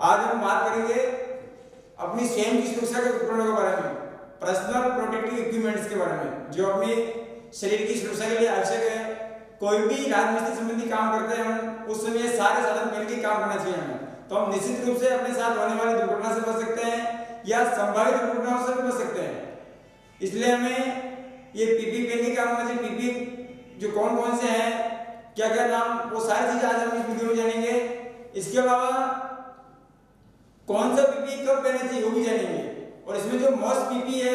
आज हम बात करेंगे अपनी स्वयं की सुरक्षा के उपकरणों के बारे में, पर्सनल प्रोटेक्टिव इक्विपमेंट्स के बारे में, जो अपने शरीर की सुरक्षा के लिए आवश्यक है। कोई भी राजमिस्त्री संबंधी काम करते हैं हम, उस समय सारे साधन पहन के काम करना चाहिए हमें। तो हम निश्चित रूप से अपने साथ होने वाली दुर्घटना से बच सकते हैं या संभावित दुर्घटनाओं से भी बच सकते हैं। इसलिए हमें ये पीपी पहन के काम करना चाहिए। पीपी जो कौन कौन से हैं, क्या क्या नाम, वो सारी चीजें आज हम इस वीडियो में जानेंगे। इसके अलावा कौन सा पीपी कब पहनना चाहिए वो भी जानेंगे। और इसमें जो मोस्ट पीपी है,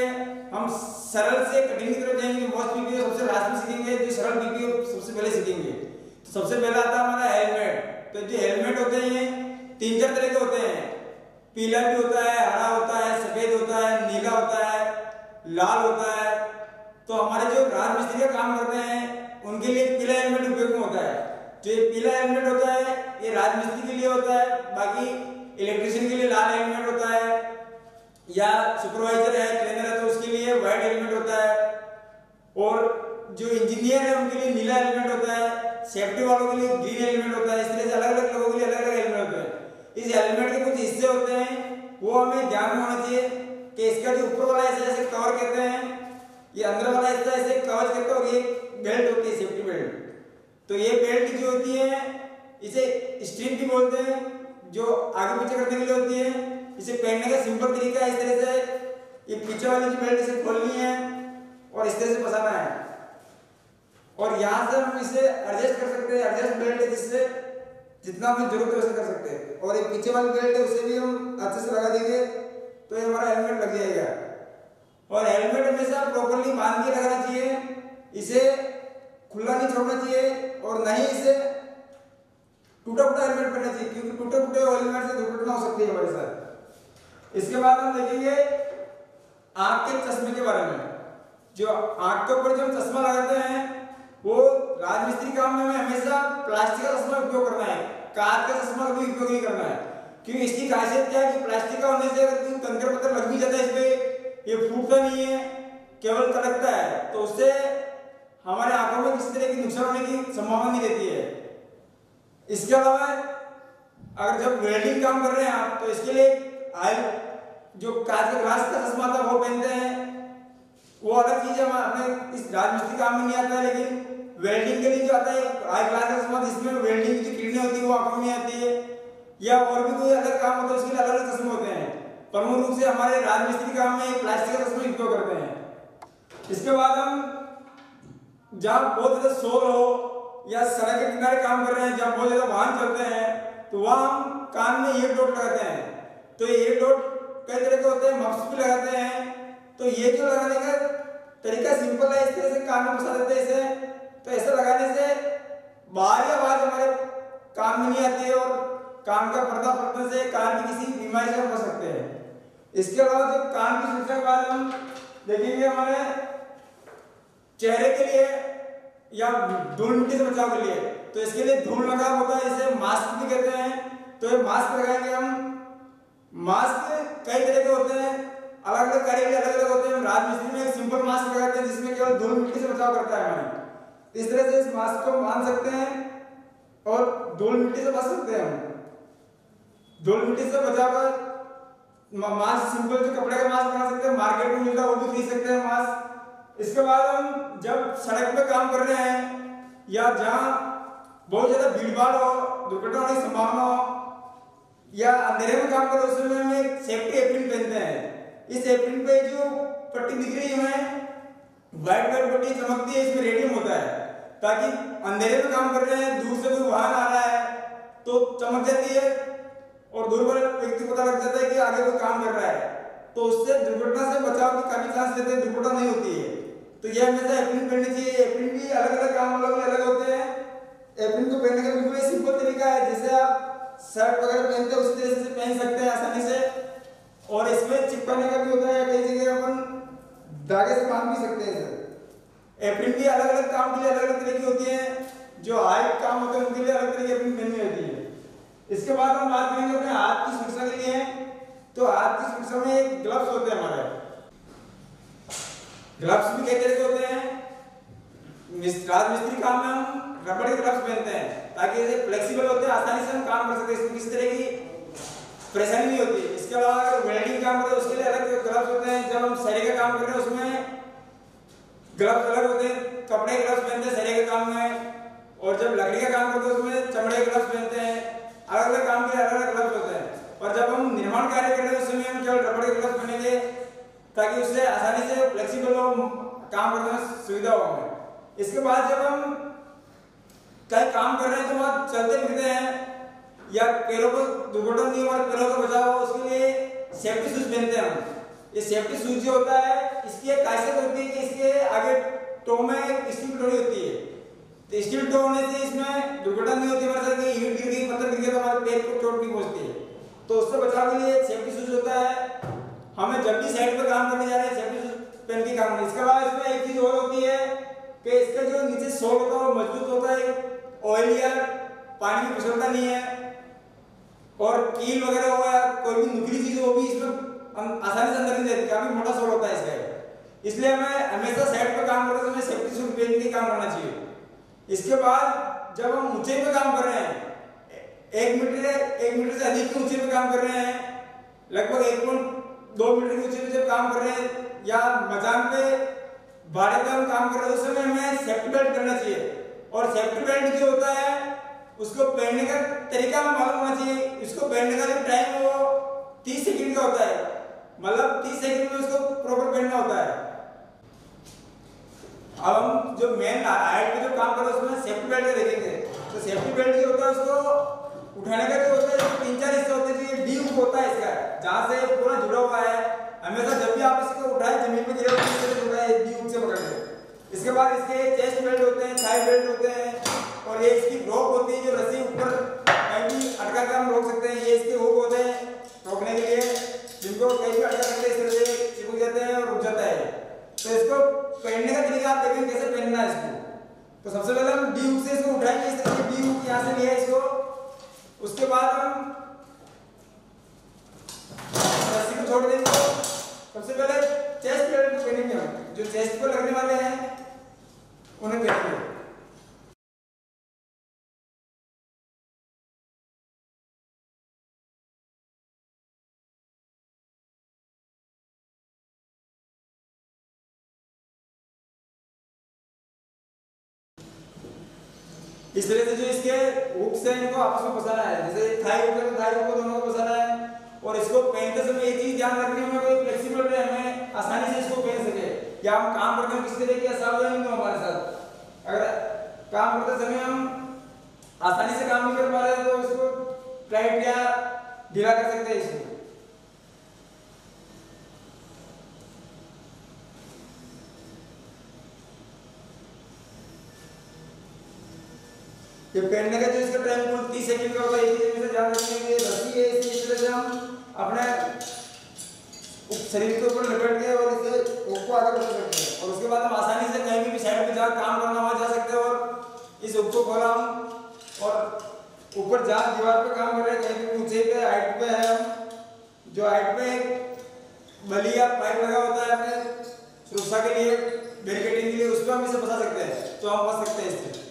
हम सरल से कठिन की तरफ जाएंगे। मोस्ट पीपी सबसे लास्ट में सीखेंगे, जो सरल पीपी सबसे पहले सीखेंगे। तो सबसे पहला आता है हमारा हेलमेट। तो जो हेलमेट होते हैं 3-4 तरह के होते हैं। पीला भी होता है, हरा होता है, सफेद होता है, नीला होता है, लाल होता है। तो हमारे जो राजमिस्त्री का काम करते हैं उनके लिए पीला हेलमेट उपयोग में होता है। जो ये पीला हेलमेट होता है ये राजमिस्त्री के लिए होता है। बाकी इलेक्ट्रिशियन के लिए लाल हेलमेट होता है, या सुपरवाइजर है, ट्रेनर है तो उसके लिए व्हाइट हेलमेट होता है। और जो इंजीनियर है उनके लिए नीला हेलमेट होता है, सेफ्टी वालों के लिए ग्रीन हेलमेट होता है। इस तरह से अलग अलग लोगों के लिए अलग अलग हेलमेट होते हैं। इस हेलमेट के कुछ हिस्से होते हैं वो हमें ध्यान में होना चाहिए कि इसका जो ऊपर वाला हिस्सा ऐसे कवर कहते हैं, ये अंदर वाला हिस्सा ऐसे कवच कहते हैं, और ये बेल्ट होती है, सेफ्टी बेल्ट। तो ये बेल्ट जो होती है इसे स्ट्रिप भी बोलते हैं, जो आगे पीछे करने के लिए होती है। इसे पहनने का सिंपल तरीका है, इस तरह से ये पीछे वाली जो बेल्ट इसे खोलनी है और इस तरह से फंसाना है, और यहाँ से हम इसे एडजस्ट कर सकते हैं। एडजस्ट बेल्ट है जिससे जितना हमें जरूरत है वैसे कर सकते हैं। और ये पीछे वाली बेल्ट है उसे भी हम अच्छे से लगा देंगे तो ये हमारा हेलमेट लग जाएगा। और हेलमेट हमेशा प्रॉपर्ली बांध के लगाना चाहिए, इसे खुला नहीं छोड़ना चाहिए, और नहीं इसे टूटा फूटा हेलमेट पहनना चाहिए, क्योंकि टूटे फूटे हेलमेट से दुर्घटना हो सकती है हमारे साथ। इसके बाद हम देखेंगे आंख के चश्मे के बारे में। जो आंख के ऊपर जो हम चश्मा लगाते हैं वो राजमिस्त्री काम में हमें हमेशा प्लास्टिक का चश्मा उपयोग करना है, कांच का चश्मा कभी उपयोग नहीं करना है। क्योंकि इसकी खासियत क्या है कि प्लास्टिक का होने से अगर कंकर पत्थर लग भी जाता है इस पे, ये फूटता नहीं है, केवल तड़कता है, तो उससे हमारे आंखों में किसी तरह की नुकसान होने की संभावना नहीं रहती है। इसके अलावा अगर जब वेल्डिंग काम कर रहे हैं आप, तो इसके लिए आयल जो कांच का ग्लास का चश्मा था वो पहनते हैं। वो अलग चीज है, हमें इस राजमिस्त्री काम में नहीं आता है। लेकिन वेल्डिंग के लिए जो आता है आई ग्लास का चश्मा, जिसमें वेल्डिंग की जो किरणें होती है वो आंखों में आती है, या और भी कोई अलग काम होता है उसके लिए अलग अलग चश्मे होते हैं। प्रमुख रूप से हमारे राजमिस्त्री काम में प्लास्टिक का चश्मा उपयोग करते हैं। इसके बाद हम जहाँ बहुत ज्यादा शोर हो या सड़क के किनारे काम कर रहे हैं, जहाँ बहुत ज्यादा वाहन चलते हैं, तो वहाँ हम कान में ईयर डॉट लगाते हैं। तो ईयर डॉट कई तरह के होते हैं, मफ्स भी लगाते हैं। तो ये जो लगाने का तरीका सिंपल है, इस तरह से कान में फंसा देते हैं इसे। तो ऐसा लगाने से बाहरी आवाज हमारे कान में नहीं आती है, और कान का पर्दा फटने से कान की किसी बीमारी से बच सकते हैं। इसके अलावा जो कान की सुरक्षा के बाद हम देखेंगे हमारे चेहरे के लिए या धूल मिट्टी से बचाव के लिए, तो इसके लिए धूल लगाव होता है, इसे मास्क भी कहते हैं। तो ये मास्क लगाएंगे हम। मास्क कई तरह के होते हैं, अलग अलग कार्य के लिए अलग अलग होते हैं। राजमिस्त्री में एक सिंपल मास्क लगाते हैं जिसमें केवल धूल मिट्टी से बचाव करता है हमारी। इस तरह से इस मास्क को बांध सकते हैं और धूल मिट्टी से बच सकते हैं हम। धूल मिट्टी से बचाकर मास्क सिंपल जो कपड़े का मास्क बना सकते हैं, मार्केट में मिलता है वो भी खरीद सकते हैं मास्क। इसके बाद हम जब सड़क पे काम कर रहे हैं या जहाँ बहुत ज्यादा भीड़ भाड़ हो, दुर्घटना होने की संभावना हो, या अंधेरे में काम करो, उसमें हम एक सेफ्टी एप्रिन पहनते हैं। इस एप्रिन पे जो पट्टी दिख रही है व्हाइट व्हाइट पट्टी चमकती है, इसमें रेडियम होता है, ताकि अंधेरे में काम कर रहे हैं, दूर से कोई वाहन आ रहा है तो चमक जाती है और दूर वाले व्यक्ति को पता लग जाता है कि आगे कोई काम कर रहा है, तो उससे दुर्घटना से बचाव की काफी चांस रहते हैं, दुर्घटना नहीं होती है। तो यह हमेशा एप्रिन पहननी चाहिए। एप्रिन भी अलग अलग काम अलग होते हैं। एप्रिन को पहनने का बिल्कुल सिंपल तरीका है, जैसे आप शर्ट वगैरह पहनते हैं उसी तरह से पहन सकते हैं आसानी से। और इसमें चिपकाने का भी होता है, कई जगह अपन धागे से बांध भी सकते हैं सर। एप्रिन भी अलग अलग काम के लिए अलग अलग तरह की होती है। जो हाइट काम होते हैं उनके लिए अलग तरह की एप्रिन पहननी होती है। इसके बाद हम बात करेंगे अपने हाथ की सुरक्षा के लिए। तो हाथ की सुरक्षा में एक ग्लव्स होते हैं हमारे। ग्लव्स भी कई तरह के होते हैं। राजमिस्त्री काम में हम रबड़ के ग्लव्स पहनते हैं ताकि ये फ्लेक्सिबल होते हैं, आसानी से हम काम कर सकते हैं। इसमें किसी तरह की परेशानी नहीं होती। इसके अलावा अगर वेल्डिंग काम करते हैं उसके लिए अलग ग्लव्स होते हैं। जब हम सरिया का काम कर रहे हैं उसमें ग्लव्स अलग होते हैं, कपड़े ग्लव्स पहनते हैं सरिया के काम में, और जब लकड़ी का काम करते हैं उसमें चमड़े के ग्लव्स पहनते हैं। अलग अलग काम के अलग अलग ग्लव्स होते हैं। और जब हम निर्माण कार्य कर रहे हैं उस समय हम केवल रबड़ के ग्लव्स पहनेंगे ताकि उससे आसानी से फ्लेक्सिबल हो, काम करने में सुविधा हो हमें। इसके बाद जब हम कहीं काम कर रहे हैं तो वहाँ चलते फिरते हैं या पैरों को दुर्घटना नहीं हो, पैरों का बचाव हो, उसके लिए सेफ्टी शूज पहनते हैं हम। ये सेफ्टी शूज जो होता है इसकी एक खासियत होती है कि इसके आगे टो में स्टील टोड़ी होती है। तो स्टील टो होने से इसमें दुर्घटना नहीं होती हमारे साथ कि ईंट गिर गई, पत्थर गिर गया तो हमारे पैर को चोट नहीं पहुंचती है। तो उससे बचाव के लिए सेफ्टी शूज होता है। हमें जब भी साइड पर काम करने जा रहे हैं सेफ्टी शूज पहन के काम करना। इसके अलावा इसमें एक चीज और होती है कि इसका जो नीचे सोल होता है वो मजबूत होता है, ऑयल या पानी में फिसलता नहीं है, और कील वगैरह हो या कोई भी नुकीली चीज हो भी इसमें आसानी से अंदर नहीं जाती, काफी मोटा सोल होता है इसका। इसलिए हमें हमेशा साइड पर काम करते समय सेफ्टी शूज पहन के काम करना चाहिए। इसके बाद जब हम ऊंचाई पे काम कर रहे हैं, 1 मीटर से अधिक की ऊंचाई पे काम कर रहे हैं, लगभग 1.2 मीटर की ऊंचाई पे जब काम कर रहे हैं या मचान पे भाड़े पे हम काम कर रहे हैं उस समय हमें सेफ्टी बेल्ट करना चाहिए। और सेफ्टी बेल्ट जो होता है उसको पहनने का तरीका हमें मालूम होना चाहिए। इसको पहनने का जो टाइम है वो 30 सेकंड का होता है, मतलब 30 सेकंड में उसको प्रॉपर पहनना होता है। अब हम जो मेन हाइट पे जो काम कर रहे हैं उसमें सेफ्टी बेल्ट का देखेंगे। तो सेफ्टी बेल्ट जो होता है उसको उठाने का जो होता है 3-4 हिस्से होते हैं। ये डी हुक होता है इसका, जहाँ से पूरा जुड़ा हुआ है। हमेशा जब भी आप इसको उठाए जमीन पे गिरे तो जुड़ा है, डी हुक से पकड़ ले। इसके बाद इसके चेस्ट बेल्ट होते हैं, थाई बेल्ट होते हैं, और ये इसकी रोक होती है जो रस्सी ऊपर कहीं भी अटका कर हम रोक सकते हैं। ये इसके हुक होते हैं रोकने के लिए, जिनको कहीं भी अटका करके इस तरह से चिपक जाते हैं और रुक जाता है। तो इसको पहनने का तरीका आप देखें कैसे पहनना है इसको। तो सबसे पहले हम डी हुक से इसको उठाएंगे, इस तरह से डी हुक यहाँ से लिया है इसको। उसके बाद हम रस्सी को छोड़ देंगे। सबसे पहले चेस्ट बेल्ट को पहनेंगे हम, जो चेस्ट पर लगने वाले हैं उन्हें पहनेंगे। इस तरह से जो इसके हुक से इनको आपस में फंसाना है, जैसे थाई हुक है तो थाई हुक को दोनों को फंसाना है। और इसको पहनते समय एक चीज ध्यान रखनी है, हमें कोई फ्लेक्सिबल रहे, हमें आसानी से इसको पहन सके। या हम काम करते हैं किसी तरह की असावधानी नहीं हो हमारे साथ, अगर काम करते समय हम आसानी से काम नहीं कर पा रहे तो इसको टाइट या ढीला कर सकते हैं इसको। ये पहनने का जो इसका टाइम कुल 30 सेकंड का होगा। एक चीज ध्यान रखने के लिए रस्सी है इस तरह से हम अपने शरीर के ऊपर लपेट के और इसे हुक को आगे बढ़ा सकते हैं। और उसके बाद हम आसानी से कहीं भी साइड पे जा काम करना वहां जा सकते हैं। और इस हुक को खोला हम और ऊपर जहाँ दीवार पे काम कर रहे हैं कहीं भी ऊंचाई पे हाइट पे है, हम जो हाइट पे एक बली या पाइप लगा होता है अपने सुरक्षा के लिए, बैरिकेडिंग के लिए, उस पर हम इसे फंसा सकते हैं। तो हम फंस सकते हैं इससे।